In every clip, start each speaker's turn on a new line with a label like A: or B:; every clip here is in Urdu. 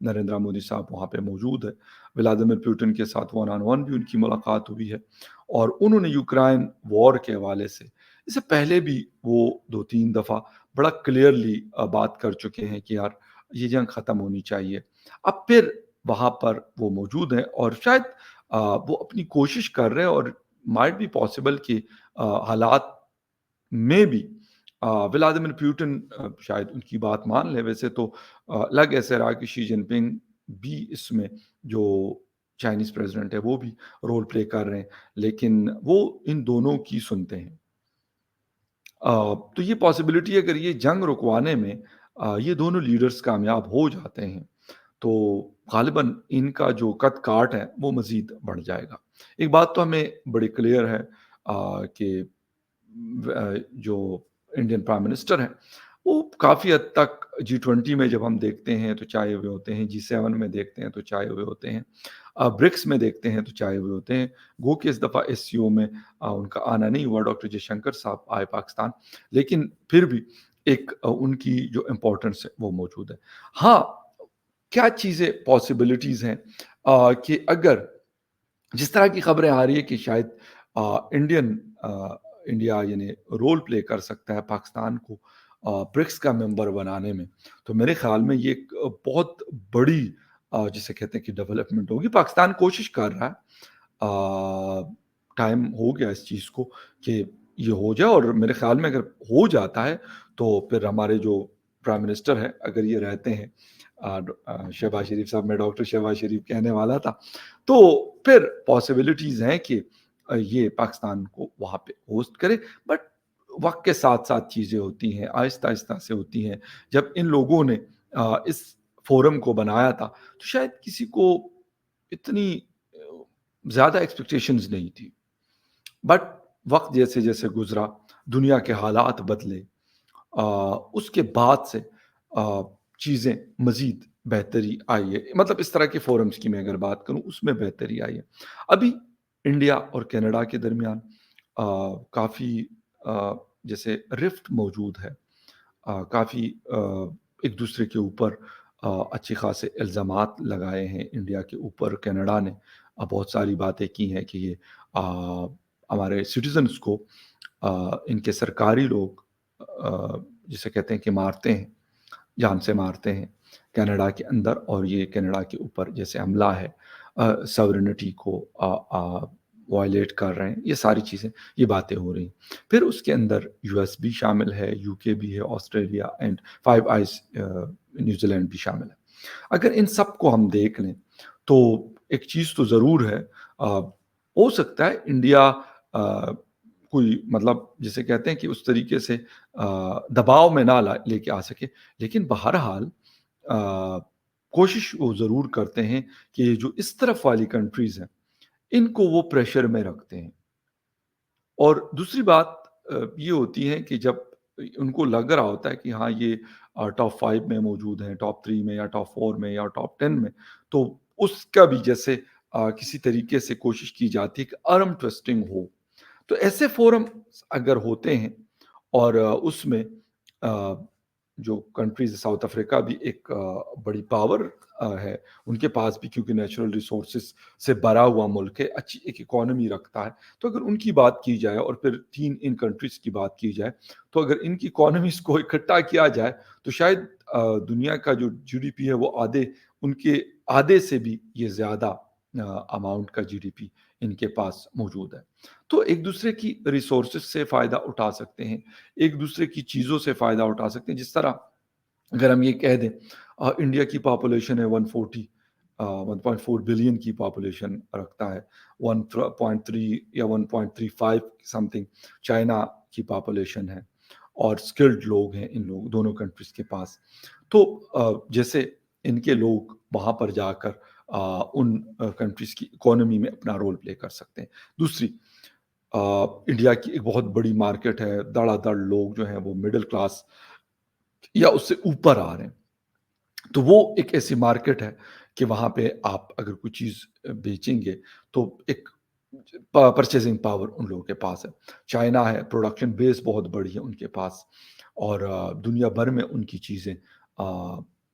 A: نریندر مودی صاحب وہاں پہ موجود ہے، ولادیمیر پوٹن کے ساتھ ون آن ون بھی ان کی ملاقات ہوئی ہے، اور انہوں نے یوکرائن وار کے حوالے سے اس سے پہلے بھی وہ 2-3 دفعہ بڑا کلیئرلی بات کر چکے ہیں کہ یار یہ جنگ ختم ہونی چاہیے۔ اب پھر وہاں پر وہ موجود ہیں، اور شاید وہ اپنی کوشش کر رہے ہیں، اور مائٹ بی پاسبل کہ حالات میں بھی ولادیمیر پوٹن شاید ان کی بات مان لے۔ ویسے تو لگ ایسے رہا کہ شی جن پنگ بھی اس میں، جو چائنیز پریزیڈنٹ ہے، وہ بھی رول پلے کر رہے ہیں، لیکن وہ ان دونوں کی سنتے ہیں۔ تو یہ پاسبلٹی ہے اگر یہ جنگ رکوانے میں یہ دونوں لیڈرز کامیاب ہو جاتے ہیں تو غالباً ان کا جو قد کاٹ ہے وہ مزید بڑھ جائے گا۔ ایک بات تو ہمیں بڑی کلیئر ہے کہ جو انڈین پرائم منسٹر ہیں وہ کافی حد تک G20 میں جب ہم دیکھتے ہیں تو چائے ہوئے ہوتے ہیں، G7 میں دیکھتے ہیں تو چائے ہوئے ہوتے ہیں، برکس میں دیکھتے ہیں تو چائے ہوئے ہوتے ہیں۔ گو کہ اس دفعہ SCO میں ان کا آنا نہیں ہوا، ڈاکٹر جے شنکر صاحب آئے پاکستان، لیکن پھر بھی ایک ان کی جو امپورٹنس ہے وہ موجود ہے۔ ہاں، کیا چیزیں پاسبلٹیز ہیں کہ اگر جس طرح کی خبریں آ رہی ہے کہ شاید انڈیا یعنی رول پلے کر سکتا ہے پاکستان کو برکس کا ممبر بنانے میں، تو میرے خیال میں یہ ایک بہت بڑی جسے کہتے ہیں کہ ڈیولپمنٹ ہوگی۔ پاکستان کوشش کر رہا ہے، ٹائم ہو گیا اس چیز کو کہ یہ ہو جائے، اور میرے خیال میں اگر ہو جاتا ہے تو پھر ہمارے جو پرائم منسٹر ہے اگر یہ رہتے ہیں، شہباز شریف صاحب، میں ڈاکٹر شہباز شریف کہنے والا تھا، تو پھر پاسبلٹیز ہیں کہ یہ پاکستان کو وہاں پہ ہوسٹ کرے۔ بٹ وقت کے ساتھ ساتھ چیزیں ہوتی ہیں، آہستہ آہستہ سے ہوتی ہیں۔ جب ان لوگوں نے اس فورم کو بنایا تھا تو شاید کسی کو اتنی زیادہ ایکسپیکٹیشنز نہیں تھی، بٹ وقت جیسے جیسے گزرا، دنیا کے حالات بدلے، اس کے بعد سے چیزیں مزید بہتری آئی ہے۔ مطلب اس طرح کے فورمز کی میں اگر بات کروں اس میں بہتری آئی ہے۔ ابھی انڈیا اور کینیڈا کے درمیان کافی جیسے رفٹ موجود ہے، کافی ایک دوسرے کے اوپر اچھے خاصے الزامات لگائے ہیں انڈیا کے اوپر۔ کینیڈا نے بہت ساری باتیں کی ہیں کہ یہ ہمارے سٹیزنز کو ان کے سرکاری لوگ جسے کہتے ہیں کہ مارتے ہیں، جان سے مارتے ہیں کینیڈا کے اندر، اور یہ کینیڈا کے اوپر جیسے حملہ ہے، سورینٹی کو وائلیٹ کر رہے ہیں، یہ ساری چیزیں، یہ باتیں ہو رہی ہیں۔ پھر اس کے اندر US بھی شامل ہے، UK بھی ہے، Australia and Five Eyes New Zealand بھی شامل ہے۔ اگر ان سب کو ہم دیکھ لیں تو ایک چیز تو ضرور ہے، ہو سکتا ہے انڈیا کوئی مطلب جسے کہتے ہیں کہ اس طریقے سے دباؤ میں نہ لے کے آ سکے، لیکن بہرحال کوشش وہ ضرور کرتے ہیں کہ جو اس طرف والی کنٹریز ہیں ان کو وہ پریشر میں رکھتے ہیں۔ اور دوسری بات یہ ہوتی ہے کہ جب ان کو لگ رہا ہوتا ہے کہ ہاں یہ ٹاپ 5 میں موجود ہیں، ٹاپ 3 میں یا ٹاپ 4 میں یا ٹاپ 10 میں، تو اس کا بھی جیسے کسی طریقے سے کوشش کی جاتی ہے کہ آرم ٹویسٹنگ ہو۔ تو ایسے فورم اگر ہوتے ہیں، اور اس میں جو کنٹریز، ساؤتھ افریقہ بھی ایک بڑی پاور ہے، ان کے پاس بھی کیونکہ نیچرل ریسورسز سے بھرا ہوا ملک ہے، اچھی ایک اکانومی رکھتا ہے، تو اگر ان کی بات کی جائے اور پھر 3 ان کنٹریز کی بات کی جائے، تو اگر ان کی اکانومیز کو اکٹھا کیا جائے تو شاید دنیا کا جو GDP ہے وہ ان کے آدھے سے بھی یہ زیادہ اماؤنٹ کا GDP ان کے پاس موجود ہے۔ تو ایک دوسرے کی ریسورسز سے فائدہ اٹھا سکتے ہیں، ایک دوسرے کی چیزوں سے فائدہ اٹھا سکتے ہیں۔ جس طرح اگر ہم یہ کہہ دیں انڈیا کی پاپولیشن ہے 1.4 بلین کی پاپولیشن رکھتا ہے، 1.3 یا 1.35 سم تھنگ چائنا کی پاپولیشن ہے، اور اسکلڈ لوگ ہیں ان لوگ دونوں کنٹریز کے پاس، تو جیسے ان کے لوگ وہاں پر جا کر ان کنٹریز کی اکانومی میں اپنا رول پلے کر سکتے ہیں۔ دوسری، انڈیا کی ایک بہت بڑی مارکیٹ ہے، دڑا دڑ لوگ جو ہیں وہ مڈل کلاس یا اس سے اوپر آ رہے ہیں، تو وہ ایک ایسی مارکیٹ ہے کہ وہاں پہ آپ اگر کوئی چیز بیچیں گے تو ایک پرچیزنگ پاور ان لوگوں کے پاس ہے۔ چائنا ہے، پروڈکشن بیس بہت بڑی ہے ان کے پاس، اور دنیا بھر میں ان کی چیزیں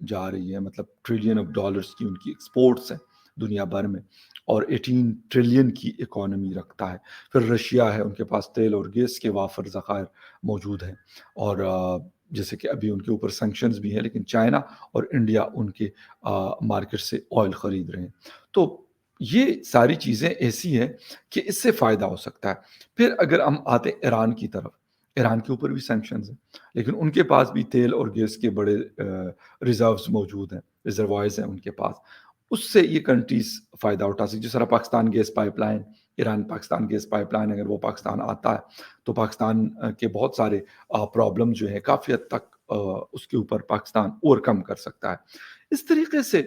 A: جا رہی ہے، مطلب ٹریلین آف ڈالرز کی ان کی ایکسپورٹس ہیں دنیا بھر میں، اور 18 ٹریلین کی اکانومی رکھتا ہے۔ پھر رشیا ہے، ان کے پاس تیل اور گیس کے وافر ذخائر موجود ہیں، اور جیسے کہ ابھی ان کے اوپر سینکشنز بھی ہیں، لیکن چائنا اور انڈیا ان کے مارکیٹ سے آئل خرید رہے ہیں۔ تو یہ ساری چیزیں ایسی ہیں کہ اس سے فائدہ ہو سکتا ہے۔ پھر اگر ہم آتے ایران کی طرف، ایران کے اوپر بھی سینکشنز ہیں، لیکن ان کے پاس بھی تیل اور گیس کے بڑے ریزروز موجود ہیں، ریزروائرز ہیں ان کے پاس، اس سے یہ کنٹریز فائدہ اٹھا سکتی۔ جس طرح Pakistan gas pipeline, Iran Pakistan gas pipeline, اگر وہ پاکستان آتا ہے تو پاکستان کے بہت سارے پرابلم جو ہیں کافی حد تک اس کے اوپر پاکستان اوور کم کر سکتا ہے۔ اس طریقے سے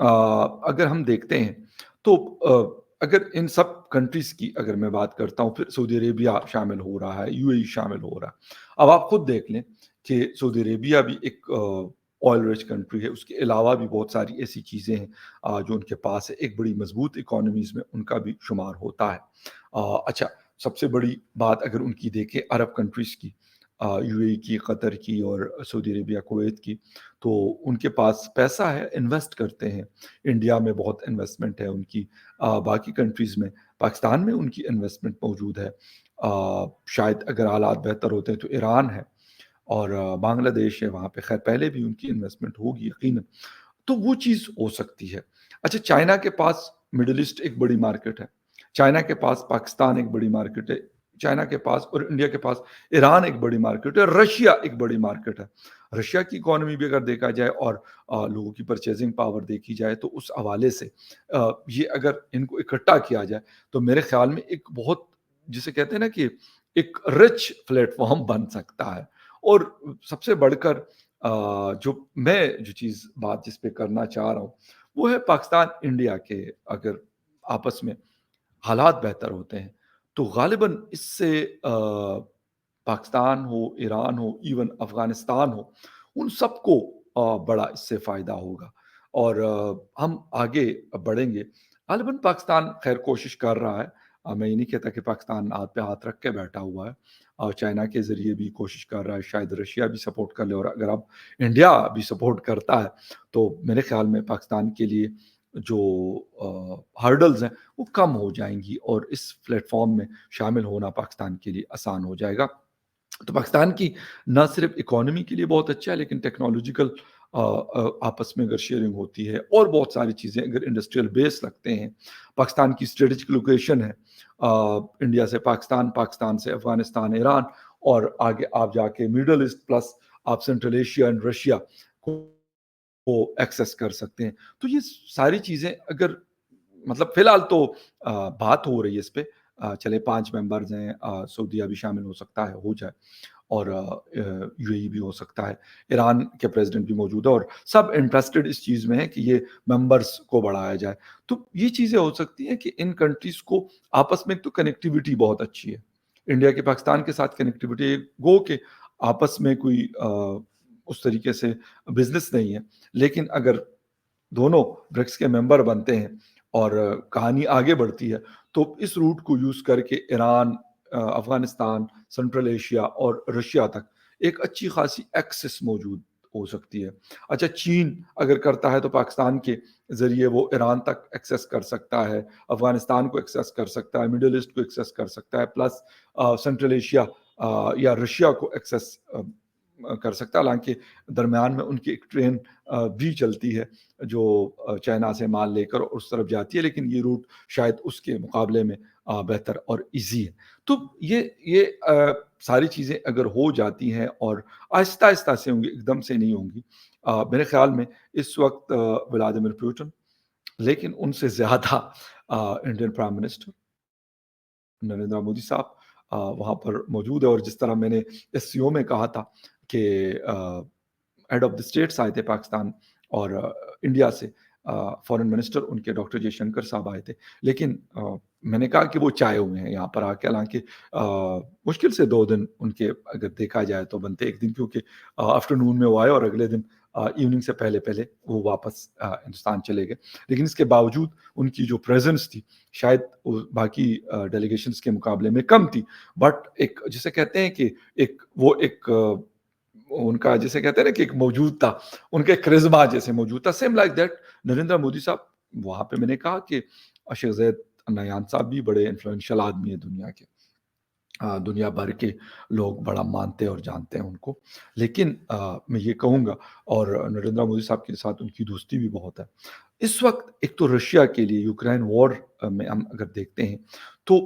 A: اگر ہم دیکھتے ہیں تو اگر ان سب کنٹریز کی اگر میں بات کرتا ہوں، پھر سعودی عربیہ شامل ہو رہا ہے، یو اے ای شامل ہو رہا ہے۔ اب آپ خود دیکھ لیں کہ سعودی عربیہ بھی ایک آئل رچ کنٹری ہے، اس کے علاوہ بھی بہت ساری ایسی چیزیں ہیں جو ان کے پاس ہے، ایک بڑی مضبوط اکانومیز میں ان کا بھی شمار ہوتا ہے۔ اچھا، سب سے بڑی بات اگر ان کی دیکھیں عرب کنٹریز کی، یو اے ای کی، قطر کی اور سعودی عربیہ کویت کی، تو ان کے پاس پیسہ ہے، انویسٹ کرتے ہیں۔ انڈیا میں بہت انویسٹمنٹ ہے ان کی، باقی کنٹریز میں، پاکستان میں ان کی انویسٹمنٹ موجود ہے۔ شاید اگر حالات بہتر ہوتے ہیں تو ایران ہے، اور بنگلہ دیش ہے، وہاں پہ خیر پہلے بھی ان کی انویسٹمنٹ ہوگی یقیناً، تو وہ چیز ہو سکتی ہے۔ اچھا، چائنا کے پاس مڈل ایسٹ ایک بڑی مارکیٹ ہے، چائنا کے پاس پاکستان ایک بڑی مارکیٹ ہے، چائنا کے پاس اور انڈیا کے پاس ایران ایک بڑی مارکیٹ ہے، رشیا ایک بڑی مارکیٹ ہے۔ رشیا کی اکانومی بھی اگر دیکھا جائے اور لوگوں کی پرچیزنگ پاور دیکھی جائے تو اس حوالے سے یہ اگر ان کو اکٹھا کیا جائے تو میرے خیال میں ایک بہت، جسے کہتے ہیں نا کہ ایک رچ پلیٹ فارم بن سکتا ہے۔ اور سب سے بڑھ کر جو میں جو چیز بات جس پہ کرنا چاہ رہا ہوں وہ ہے پاکستان انڈیا کے اگر آپس میں حالات بہتر ہوتے ہیں تو غالباً اس سے پاکستان ہو، ایران ہو، ایون افغانستان ہو، ان سب کو بڑا اس سے فائدہ ہوگا، اور ہم آگے بڑھیں گے۔ غالباً پاکستان خیر کوشش کر رہا ہے، میں یہ نہیں کہتا کہ پاکستان ہاتھ پہ ہاتھ رکھ کے بیٹھا ہوا ہے، اور چائنا کے ذریعے بھی کوشش کر رہا ہے، شاید رشیا بھی سپورٹ کر لے، اور اگر اب انڈیا بھی سپورٹ کرتا ہے تو میرے خیال میں پاکستان کے لیے جو ہرڈلز ہیں وہ کم ہو جائیں گی، اور اس پلیٹ فارم میں شامل ہونا پاکستان کے لیے آسان ہو جائے گا۔ تو پاکستان کی نہ صرف اکانومی کے لیے بہت اچھا ہے، لیکن ٹیکنالوجیکل آپس میں اگر شیئرنگ ہوتی ہے اور بہت ساری چیزیں، اگر انڈسٹریل بیس رکھتے ہیں، پاکستان کی اسٹریٹجک لوکیشن ہے انڈیا سے پاکستان، پاکستان سے افغانستان، ایران، اور آگے آپ جا کے میڈل ایسٹ پلس آپ سینٹرل ایشیا اینڈ رشیا کو ایکسس کر سکتے ہیں۔ تو یہ ساری چیزیں اگر مطلب فی الحال تو بات ہو رہی ہے اس پہ، چلے 5 ممبرز ہیں، سعودیہ بھی شامل ہو سکتا ہے، ہو جائے، اور یو اے ای بھی ہو سکتا ہے، ایران کے پریزیڈنٹ بھی موجود ہے، اور سب انٹرسٹڈ اس چیز میں ہے کہ یہ ممبرز کو بڑھایا جائے۔ تو یہ چیزیں ہو سکتی ہیں کہ ان کنٹریز کو آپس میں، تو کنیکٹیوٹی بہت اچھی ہے انڈیا کے پاکستان کے ساتھ، کنیکٹیوٹی گو کہ آپس میں کوئی اس طریقے سے بزنس نہیں ہے، لیکن اگر دونوں برکس کے ممبر بنتے ہیں اور کہانی آگے بڑھتی ہے تو اس روٹ کو یوز کر کے ایران، افغانستان، سنٹرل ایشیا اور رشیا تک ایک اچھی خاصی ایکسس موجود ہو سکتی ہے۔ اچھا، چین اگر کرتا ہے تو پاکستان کے ذریعے وہ ایران تک ایکسس کر سکتا ہے، افغانستان کو ایکسس کر سکتا ہے، مڈل ایسٹ کو ایکسس کر سکتا ہے، پلس سنٹرل ایشیا یا رشیا کو ایکسس کر سکتا ہے۔ حالانکہ درمیان میں ان کی ایک ٹرین بھی چلتی ہے جو چائنا سے مال لے کر اس طرف جاتی ہے، لیکن یہ روٹ شاید اس کے مقابلے میں بہتر اور ایزی ہے۔ تو یہ ساری چیزیں اگر ہو جاتی ہیں اور آہستہ آہستہ سے ہوں گی، ایک دم سے نہیں ہوں گی، میرے خیال میں اس وقت ولادیمیر پوٹن، لیکن ان سے زیادہ Indian prime minister Narendra Modi صاحب وہاں پر موجود ہے، اور جس طرح میں نے ایس سی او میں کہا تھا کہ ہیڈ آف دی اسٹیٹس آئے تھے پاکستان، اور انڈیا سے فارن منسٹر ان کے ڈاکٹر جے شنکر صاحب آئے تھے، لیکن میں نے کہا کہ وہ چائے ہوئے ہیں یہاں پر آ کے، حالانکہ مشکل سے 2 دن ان کے اگر دیکھا جائے تو بنتے، ایک دن کیونکہ آفٹرنون میں وہ آئے اور اگلے دن ایوننگ سے پہلے وہ واپس ہندوستان چلے گئے، لیکن اس کے باوجود ان کی جو پریزنس تھی شاید باقی ڈیلیگیشنز کے مقابلے میں کم تھی، بٹ ایک جسے کہتے ہیں کہ ایک ان کا جیسے کہتے ہیں نا کہ ایک موجود تھا، ان کے کرزما جیسے موجود تھا، same like that Narendra Modi صاحب وہاں پہ میں نے کہا کہ شیخ زید نایان صاحب بھی بڑے انفلوئنشل آدمی ہیں دنیا کے، دنیا بھر کے لوگ بڑا مانتے اور جانتے ہیں ان کو، لیکن میں یہ کہوں گا، اور نریندر مودی صاحب کے ساتھ ان کی دوستی بھی بہت ہے اس وقت. ایک تو رشیا کے لیے یوکرین وار میں ہم اگر دیکھتے ہیں تو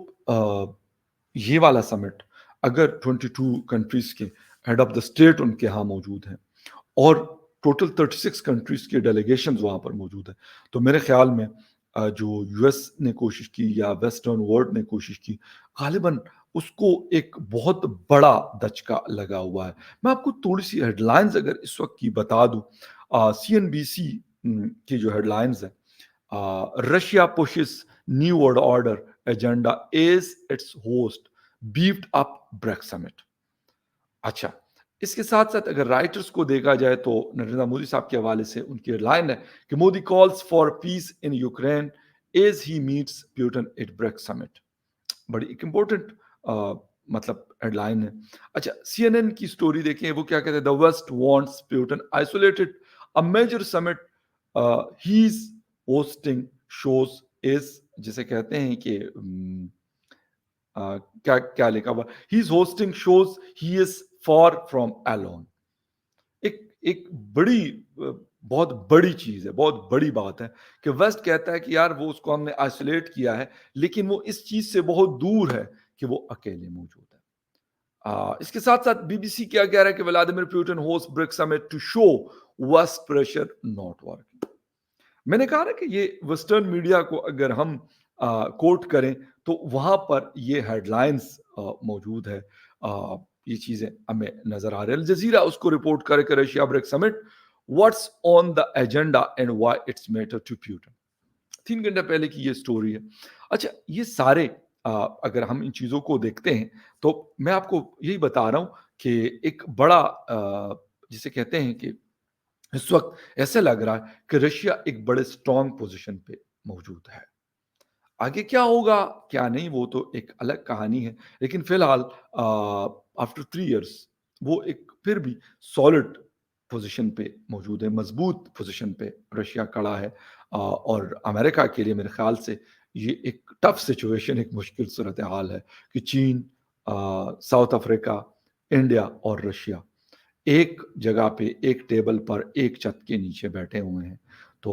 A: یہ والا سمٹ اگر 22 کنٹریز کے ہیڈ آف دا اسٹیٹ ان کے ہاں موجود ہیں اور ٹوٹل 36 کنٹریز کے ڈیلیگیشنز وہاں پر موجود ہیں، تو میرے خیال میں جو یو ایس نے کوشش کی یا ویسٹرن ورلڈ نے کوشش کی، غالباً اس کو ایک بہت بڑا دھچکا لگا ہوا ہے. میں آپ کو تھوڑی سی ہیڈ لائنز اگر اس وقت کی بتا دوں، سی این بی سی کی جو ہیڈ لائنز ہیں، Russia pushes new world order agenda as its host beefed up BRICS summit. اچھا، اس کے ساتھ ساتھ اگر رائٹرز کو دیکھا جائے تو نریندر مودی صاحب کے حوالے سے ان کی لائن ہے کہ Modi calls for peace in Ukraine as he meets Putin at BRICS summit. بڑی ایک امپورٹنٹ مطلب ہیڈ لائن ہے. اچھا، سی این این کی سٹوری دیکھیں، وہ کیا کہتے ہیں، the West wants Putin isolated a major summit he's hosting shows is, جسے کہتے ہیں کہ کیا کیا لکھا ہوا، he is hosting shows he is far from alone. ایک بڑی بہت بڑی چیز ہے، بہت بڑی بات ہے کہ ویسٹ کہتا ہے کہ یار وہ اس کو ہم نے آئسولیٹ کیا ہے، لیکن وہ اس چیز سے بہت دور ہے کہ وہ اکیلے موجود ہے. اس کے ساتھ ساتھ بی بی سی کیا کہہ رہا ہے کہ Vladimir Putin host BRICS summit to show West pressure not working. میں نے کہا نا کہ یہ ویسٹرن میڈیا کو اگر ہم کوٹ کریں تو وہاں پر یہ ہیڈ لائنز موجود ہے، یہ چیزیں ہمیں نظر آ رہی ہے. الجزیرہ اس کو رپورٹ کرے کہ Russia BRICS summit what's on the agenda and why it's matter to Putin. 3 گھنٹے پہلے کی یہ سٹوری ہے. اچھا، یہ سارے اگر ہم ان چیزوں کو دیکھتے ہیں تو میں آپ کو یہی بتا رہا ہوں کہ ایک بڑا جسے کہتے ہیں کہ اس وقت ایسے لگ رہا ہے کہ رشیا ایک بڑے اسٹرانگ پوزیشن پہ موجود ہے. آگے کیا ہوگا کیا نہیں وہ تو ایک الگ کہانی ہے، لیکن فی الحال آفٹر 3 ایئرس وہ ایک پھر بھی سالڈ پوزیشن پہ موجود ہے، مضبوط پوزیشن پہ رشیا کھڑا ہے. اور امریکہ کے لیے میرے خیال سے یہ ایک ٹف سچویشن، ایک مشکل صورتحال ہے کہ چین، ساؤتھ افریقہ، انڈیا اور رشیا ایک جگہ پہ ایک ٹیبل پر ایک چھت کے نیچے بیٹھے ہوئے ہیں. تو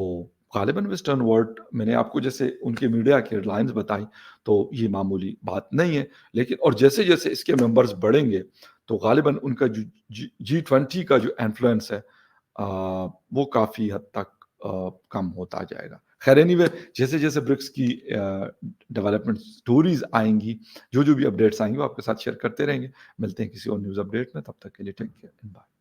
A: غالباً ویسٹرن ورلڈ، میں نے آپ کو جیسے ان کے میڈیا کی ہیڈ لائنز بتائی تو یہ معمولی بات نہیں ہے، لیکن اور جیسے جیسے اس کے ممبرز بڑھیں گے تو غالباً ان کا جو G20 کا جو انفلوئنس ہے وہ کافی حد تک کم ہوتا جائے گا. خیر اینی وے، جیسے جیسے برکس کی ڈیولپمنٹ سٹوریز آئیں گی، جو بھی اپڈیٹس آئیں گی وہ آپ کے ساتھ شیئر کرتے رہیں گے. ملتے ہیں کسی اور نیوز اپڈیٹ میں، تب تک کے لیے ٹیک کیئر، بائے.